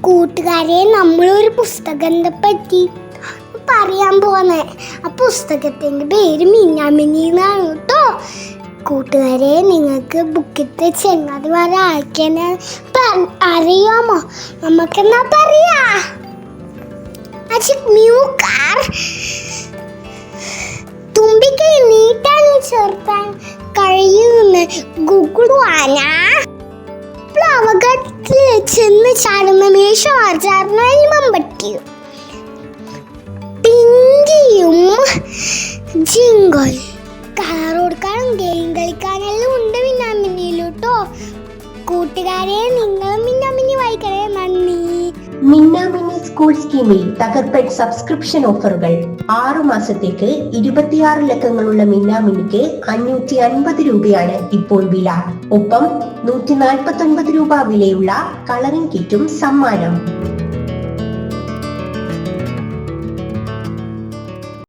കൂട്ടുകാരെ, നമ്മളൊരു പുസ്തകത്തെ പറ്റി പറയാൻ പോന്നെ. ആ പുസ്തകത്തിന്റെ പേര് മിന്നാമിന്നി എന്നാണ് കേട്ടോ. കൂട്ടുകാരെ, നിങ്ങൾക്ക് ബുക്കിത്തെ ചെങ്ങാതിമാരെ ആർക്കെന്നെ അറിയാമോ? നമുക്കെന്നാ പറയാ. തുമ്പിക്കൈ നീട്ടാൻ ചേർത്താൻ കഴിയുന്ന ഗുഗുളുവാന പ്ലവകത്തിൽ ചെന്ന് ചാടുന്ന മേശവാചാരനായി മമ്പട്ടിയും പിങ്കിയും ജിങ്കൽ കളർ കൊടുക്കാനും ഗെയിം കളിക്കാനെല്ലാം ഉണ്ട് മിന്നാമിന്നിയിലോട്ടോ. കൂട്ടുകാരെ, നിങ്ങളും മിന്നാമിന്നി വായിക്കണേ. നന്ദി. മിന്നാമിന്നി സ്കൂൾ സ്കീമിൽ തകർപ്പൻ സബ്സ്ക്രിപ്ഷൻ ഓഫറുകൾ. 6 മാസത്തേക്ക് 26 ലക്കങ്ങളുള്ള മിന്നാമിന്നിക്ക് 550 രൂപയാണ് ഇപ്പോൾ വില. ഒപ്പം 149 രൂപ വിലയുള്ള കളറിംഗ് കിറ്റും സമ്മാനം.